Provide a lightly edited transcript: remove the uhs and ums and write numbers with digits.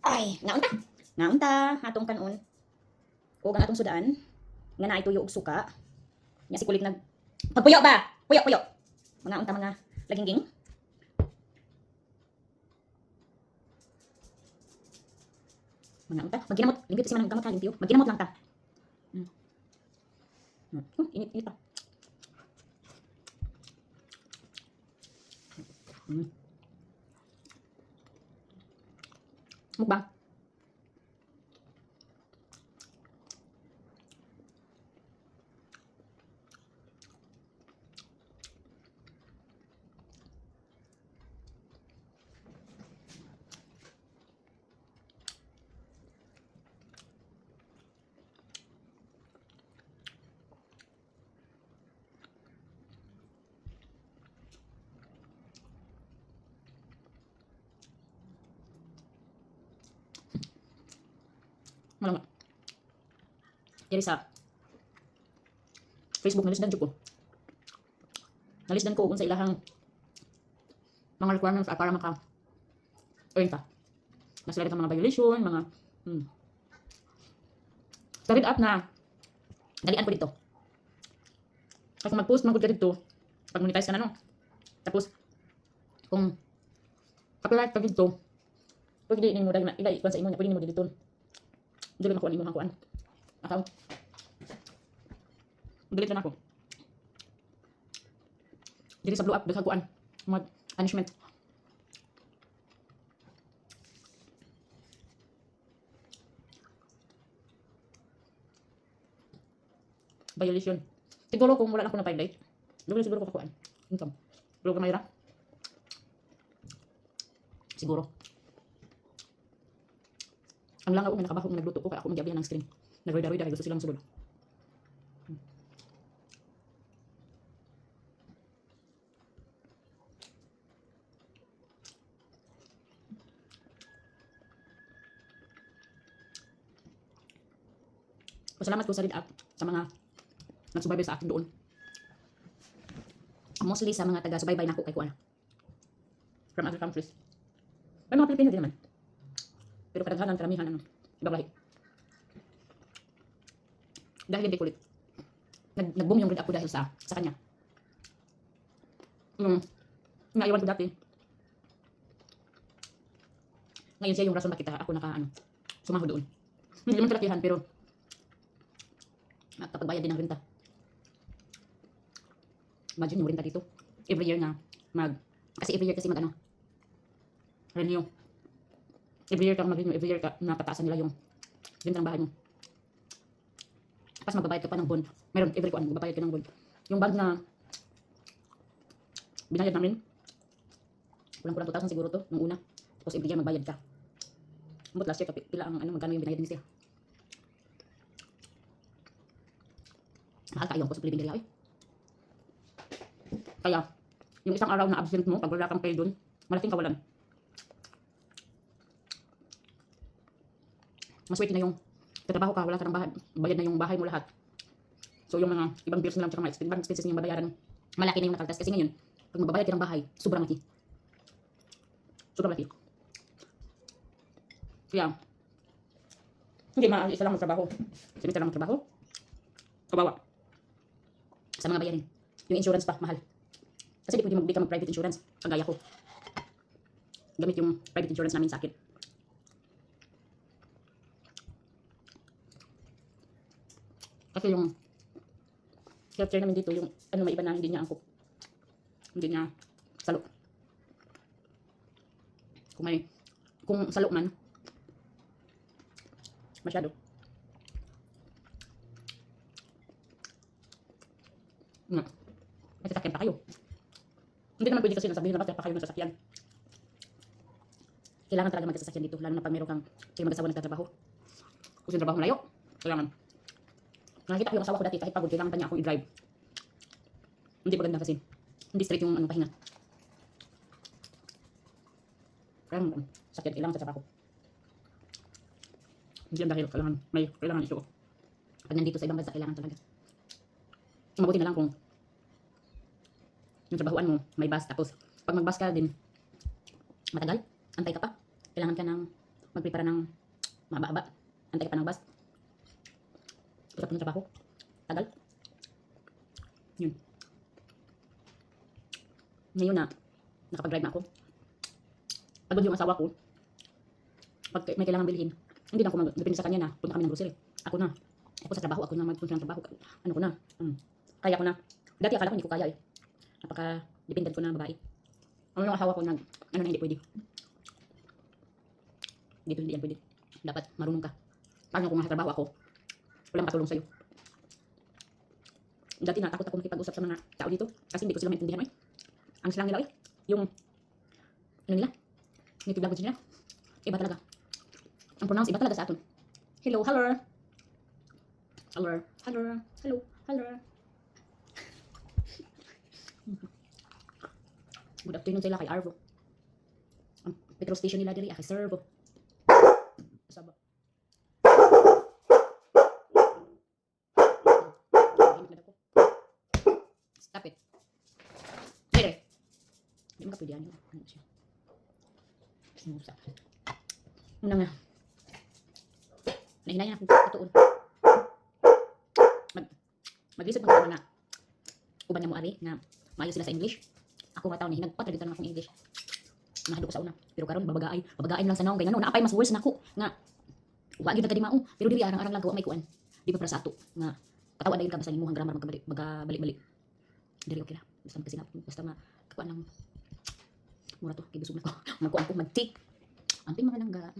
Ay, naunta. Naunta, atong kanon. O ang atong sudaan. Nga na ituyo og suka. Nya si kulit nag pagpuyo ba? Puyo, puyo. Mga unta mga lagingging. Mga unta. Magginamot. Limpyo si manang gamot ka, limpyo. Magginamot lang ta. Init, init pa. Mukbang. Malanga. Diri sa Facebook nalisdan jud ko. Nalisdan ko kung sa ilahang mga requirements para maka earn ka. Mas lagi mga violation, mga Tawid up na dalian ko dito. Kaya kung mag-post man ko dito, pag monetize ka na no. Tapos kung copyright ka dito, pwede din mo dagna ila sa imo nya, pwede mo dito. Dili makuha nimo ang kuan. Account. Delete na ako. Dili sa blow up daghang kuan. Mag punishment. Violation. Siguro kung wala na ako na pilot, siguro ko kakuan. Income. Pero kung mayroon, siguro. Ang langaw nga nakabaho nga nagluto ko kaya ako magyabihan ng screen. Nagroida-roida kaya gusto silang sulod. Pasalamat ko sa read up sa mga nagsubaybay sa akin doon. Mostly sa mga taga-subaybay na ako kay kuan. From other countries. May mga Pilipino din naman. Pero kadaghanan karamihan ano, ibang lahi. Dahil hindi kulit. Nag-boom yung read up ko dahil sa kanya. Naiwan ko dati. Ngayon siya yung rason bakit ako sumahod doon. Hindi naman kalakihan pero nakapagbayad din ng renta. Imagine yung renta dito. Every year na kasi every year kasi renew. Every year ka mag-renew, every year ka napataasan nila yung renta ng bahay mo. Tapos magbabayad ka pa ng bond. Meron, every kuan, magbabayad ka ng bond. Yung bag na binayad namin, kulang-kulang 2,000 siguro to, nung una. Tapos every year magbayad ka. But last year, pila ang magkano yung binayad ni siya. Mahal tayo ang cost of living nila eh. Kaya, yung isang araw na absent mo, pag wala kang pay doon, malaking kawalan. Maswerte na yung tatrabaho ka, wala ka ng bahay, bayad na yung bahay mo lahat. So yung mga ibang bills na lang, tsaka mga ibang expenses yung babayaran, malaki na yung nakaltas. Kasi ngayon, pag magbabayad ka ng bahay, sobrang laki. Sobrang laki. Kaya, hindi isa lang magtrabaho. Isa lang magtrabaho. Kabawa. Sa mga bayarin. Yung insurance pa, mahal. Kasi di pwede ka mag-private insurance. Kagaya ko. Gamit yung private insurance namin sa akin. Kasi yung healthcare namin dito, yung may iba na hindi niya angkop. Hindi niya salo. Kung salo man, masyado. May sasakyan pa kayo. Hindi naman pwede kasi nasabihin na pa kayo ng sasakyan. Kailangan talaga magkasasakyan dito. Lalo na pag meron kang mag-asawa nagtatrabaho. Kung yung trabaho malayo, kailangan. Nakikita ko yung asawa ko dati kahit pagod, kailangan pa niya ako i-drive. Hindi maganda kasi. Hindi straight yung pahinga. Kaya sakyan, kailangan sa trabaho. Hindi lang dahil kailangan issue. Pag nandito sa ibang bansa, kailangan talaga. Mabuti na lang kung yung trabahoan mo, may bus. Tapos, pag mag-bus ka din, matagal, antay ka pa. Kailangan ka ng magprepara ng mahaba-haba. Antay ka pa ng bus. Pusap ng trabaho. Tagal. Yun. Ngayon na, nakapag-drive na ako. Pagod yung asawa ko. Pag may kailangan bilhin, hindi na ako mag-depende sa kanya na punta kami ng grocery. Ako na. Ako sa trabaho, ako na magpunta ng trabaho. Ano ko na. Kaya ko na. Dati akala ko hindi ko kaya eh. Napaka-dependent ko na babae. Ano yung asawa ko na, ano na hindi pwede. Dito hindi yan pwede. Dapat marunong ka. Paano kung nasa trabaho ako, walang makatulong sa'yo. Dati natakot ako makipag-usap sa mga tao dito kasi hindi ko sila maintindihan eh. Ang slang nila eh. Yung, ano nila? Native language nila. Iba talaga. Ang pronounce iba talaga sa atin. Hello, hello. Hello, hello, hello, hello. Good afternoon sila kay Arvo. Ang petrol station nila diri kay Servo. Saba. Stop it. Dire. Hindi mo ka pwede ano. Ano siya? Sinusa. Una nga. Nahinayan ako tutuon. Mag-isip mo na uban niya mo ari nga maayo sila sa English. Ako nga tao ni hinagpat rin akong English. Nahado ko sa una. Pero karon babagain lang sa naong ganyan no. Naapay mas worse nako nga wa gyud kadi mao. Pero diri arang-arang lang gawa may kuan. Di ba para sa ato nga katawan dayon ka basta imong grammar magkabalik-balik. Diri okay ra. Basta kasi basta kuan lang mura to kay busog na ko. Magkuan ko mag-take. Amping mga langga.